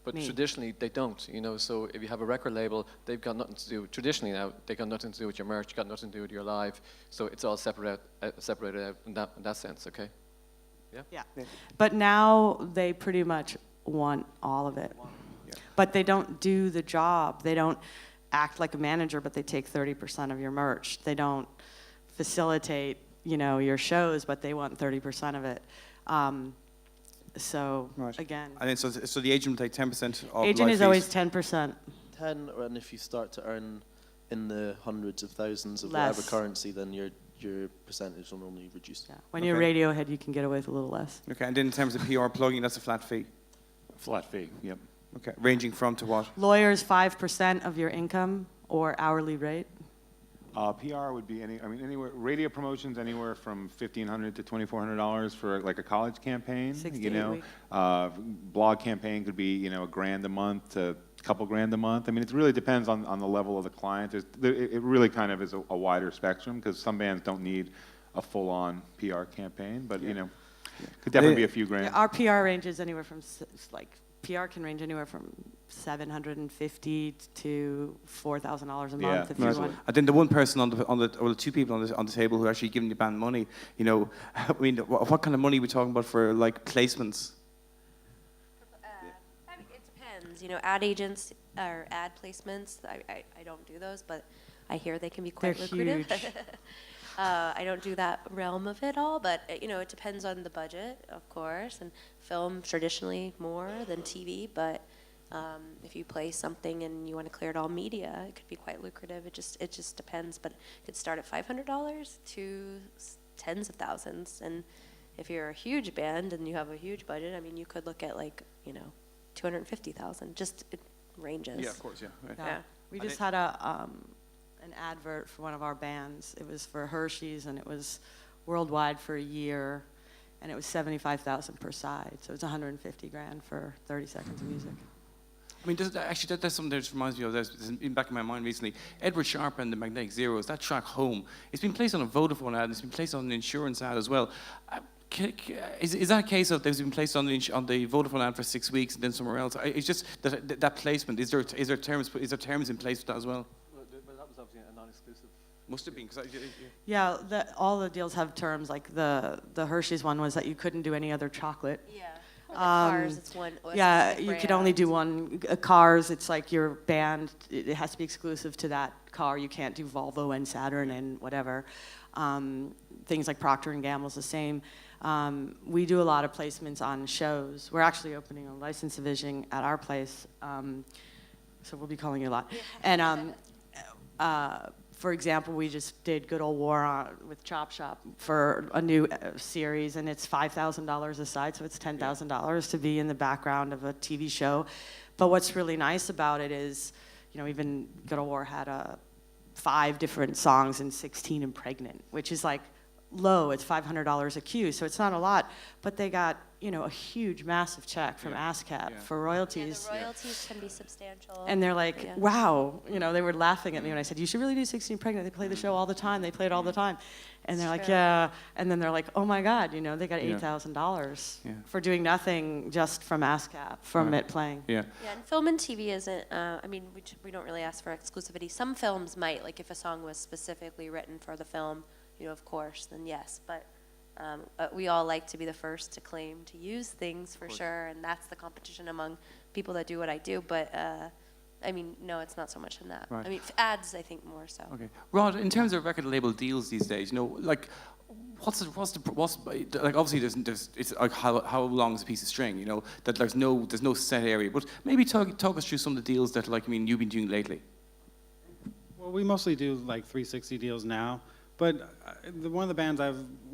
but traditionally they don't. You know, so if you have a record label, they've got nothing to do. Traditionally now, they've got nothing to do with your merch, got nothing to do with your live. So it's all separated out in that sense. Okay. Yeah. But now they pretty much want all of it. Yeah. But they don't do the job. They don't act like a manager, but they take 30% of your merch. They don't facilitate, you know, your shows, but they want 30% of it. So, right. Again. And then so the agent will take 10% of Agent live is always fees. 10%. 10, and if you start to earn in the hundreds of thousands of Less. whatever currency, then your percentage will normally reduce. Yeah. When you're Radiohead, you can get away with a little less. Okay, and then in terms of PR plugging, that's a flat fee. Flat fee, yep. Okay, ranging from to what? Lawyers, 5% of your income or hourly rate. PR would be anywhere, radio promotions anywhere from $1,500 to $2,400 for like a college campaign. 6 you to 8 know, weeks. blog campaign could be, you know, $1,000 a month to a couple grand a month. I mean, it really depends on the level of the client. It really kind of is a wider spectrum because some bands don't need a full-on PR campaign, but you know, could definitely be a few grand. Our PR ranges anywhere from PR can range anywhere from $750 to $4,000 a month if you want. And then the one person or the two people on the table who are actually giving the band money, you know, I mean, what kind of money are we talking about for like placements? I mean, it depends. You know, ad agents or ad placements. I don't do those, but I hear they can be quite They're lucrative. huge. I don't do that realm of it all, but you know, it depends on the budget, of course. And film traditionally more than TV, but if you play something and you want to clear it all media, it could be quite lucrative. It just depends, but it could start at $500 to tens of thousands. And if you're a huge band and you have a huge budget, I mean, you could look at like, you know, 250,000. Just it ranges. Yeah, of course, yeah. Right. Yeah. We just had an advert for one of our bands. It was for Hershey's, and it was worldwide for a year, and it was $75,000 per side. So it's 150 grand for 30 seconds of music. I mean, that's something that just reminds me of. There's in back in my mind recently. Edward Sharp and the Magnetic Zeros. That track "Home." It's been placed on a Vodafone ad. And it's been placed on an insurance ad as well. Is that a case of they've been placed on the Vodafone ad for 6 weeks and then somewhere else? It's just that placement. Is there terms in place for that as well? Well, that was obviously a non-exclusive. Must have been because Yeah, all the deals have terms. Like the Hershey's one was that you couldn't do any other chocolate. Yeah. Cars, it's one. a Yeah, specific you could brand. only do one. Cars, it's like your band, it has to be exclusive to that car. You can't do Volvo and Saturn and whatever. Things like Procter & Gamble's the same. We do a lot of placements on shows. We're actually opening a license division at our place, so we'll be calling you a lot. And for example, we just did Good Old War with Chop Shop for a new series, and it's $5,000 a side, so it's $10,000 to be in the background of a TV show. But what's really nice about it is, even Good Old War had 5 different songs and 16 and Pregnant, which is like low. It's $500 a cue, so it's not a lot. But they got, a huge, massive check from ASCAP for royalties. Yeah, the royalties can be substantial. And they're like, wow, they were laughing at me when I said, you should really do 16 Pregnant. They play the show all the time. They play it all the time. And they're like, yeah. And then they're like, oh my God, they got $8,000 for doing nothing just from ASCAP, from it playing. Yeah. Yeah, and film and TV isn't, we don't really ask for exclusivity. Some films might, like if a song was specifically written for the film, of course, then yes. But we all like to be the first to claim to use things for sure, and that's the competition among people that do what I do. But no, it's not so much in that. Right. Ads, I think more so. Okay, Rod. In terms of record label deals these days, like, what's like? Obviously, there's it's like how long is a piece of string? That there's no set area. But maybe talk us through some of the deals that you've been doing lately. Well, we mostly do like 360 deals now. But one of the bands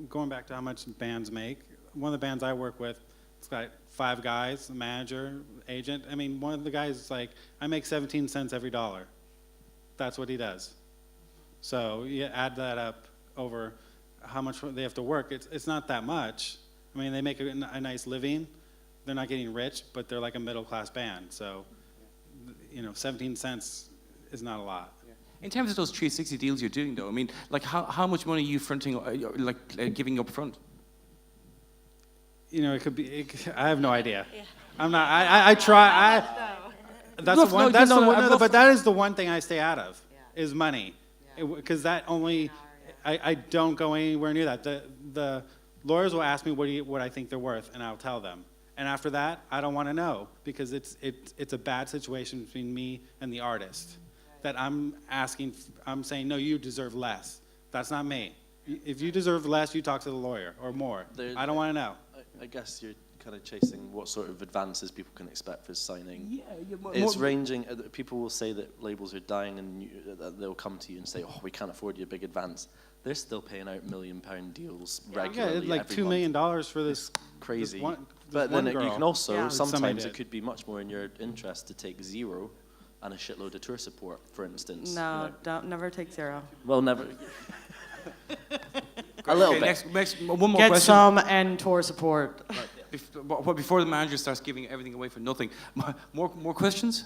going back to how much bands make, one of the bands I work with, it's got 5 guys, a manager, agent. One of the guys is like, I make 17 cents every dollar. That's what he does. So you add that up over how much they have to work. It's not that much. They make a nice living. They're not getting rich, but they're like a middle-class band. So, 17 cents is not a lot. In terms of those 360 deals you're doing, though, how much money are you fronting, giving up front? It could be. I have no idea. Yeah. I'm not. I try. That's the one. That's the one. But that is the one thing I stay out of is money, because that only. I don't go anywhere near that. The lawyers will ask me what I think they're worth, and I'll tell them. And after that, I don't want to know, because it's a bad situation between me and the artist. That I'm saying, no, you deserve less. That's not me. If you deserve less, you talk to the lawyer or more. I don't want to know. I guess you're kind of chasing what sort of advances people can expect for signing. Yeah, it's ranging. People will say that labels are dying, and they'll come to you and say, "Oh, we can't afford you a big advance." They're still paying out £1 million deals regularly. Yeah, like $2 million for this. Crazy. But then you can also sometimes did. it could be much more in your interest to take 0. And a shitload of tour support, for instance. No, never take 0. Well, never. A little bit. Next, one more Get question. some and tour support. Before the manager starts giving everything away for nothing. More questions?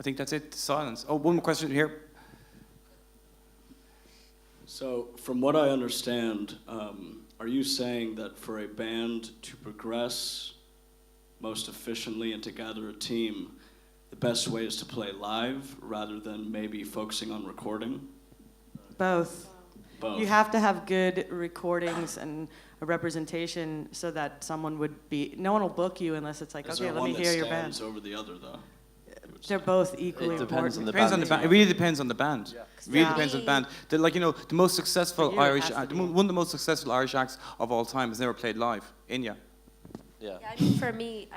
I think that's it. Silence. Oh, one more question here. So, from what I understand, are you saying that for a band to progress most efficiently and to gather a team, the best way is to play live rather than maybe focusing on recording? Both. Both. You have to have good recordings and a representation so that someone would be. No one will book you unless it's like, Is okay, there let one me that hear your stands band. over the other, though? They're both equally It depends on important. the band. It really depends on the band. Yeah. It really depends on the band. The most successful For you, it Irish, has to be. one of the most successful Irish acts of all time has never played live. Inya. Yeah. For me,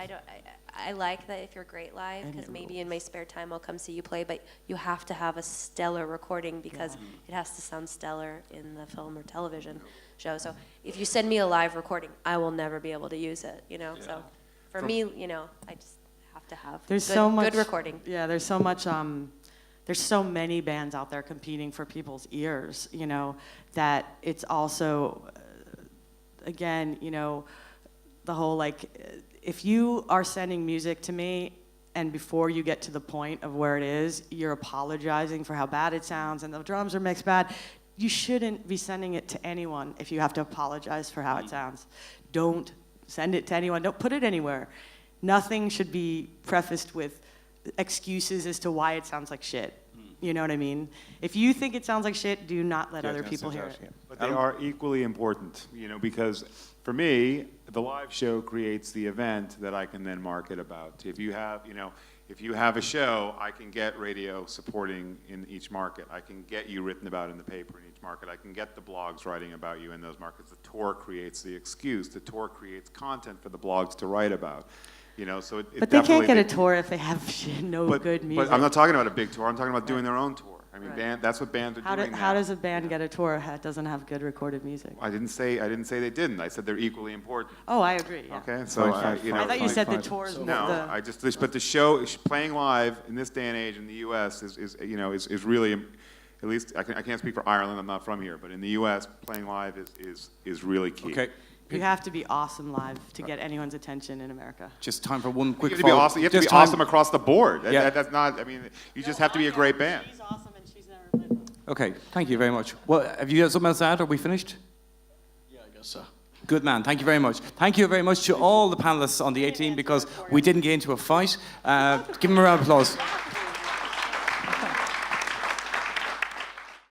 I like that if you're great live, because maybe in my spare time I'll come see you play, but you have to have a stellar recording because it has to sound stellar in the film or television show. So if you send me a live recording, I will never be able to use it, So for me, I just have to have good recording. Yeah, there's so much, there's so many bands out there competing for people's ears, that it's also, again, the whole if you are sending music to me and before you get to the point of where it is, you're apologizing for how bad it sounds and the drums are mixed bad, you shouldn't be sending it to anyone if you have to apologize for how it sounds. Don't send it to anyone. Don't put it anywhere. Nothing should be prefaced with excuses as to why it sounds like shit. You know what I mean? If you think it sounds like shit, do not let Yeah, other no, people no hear doubt, it. yeah. But they are equally important, because for me, the live show creates the event that I can then market about. If you have a show, I can get radio supporting in each market. I can get you written about in the paper in each market. I can get the blogs writing about you in those markets. The tour creates the excuse. The tour creates content for the blogs to write about. So it But they can't definitely- get a tour if they have good music. But I'm not talking about a big tour. I'm talking about doing their own tour. I mean, Right. that's what bands are doing now. How does a band get a tour that doesn't have good recorded music? I didn't say they didn't. I said they're equally important. Oh, I agree. Yeah. Okay, so I thought you said the tours. No, but the show playing live in this day and age in the U.S. is really, at least I can't speak for Ireland. I'm not from here, but in the U.S. playing live is really key. Okay. You have to be awesome live to get anyone's attention in America. Just time for one quick You have to be follow- awesome. You have to just be awesome across the board. Yeah. That's not. I mean, you just have to be a great band. She's awesome and she's never played one. Okay, thank you very much. Well, have you got something else to add? Are we finished? Yeah, I guess so. Good man, thank you very much. Thank you very much to all the panelists on the A team because we didn't get into a fight. Give them a round of applause.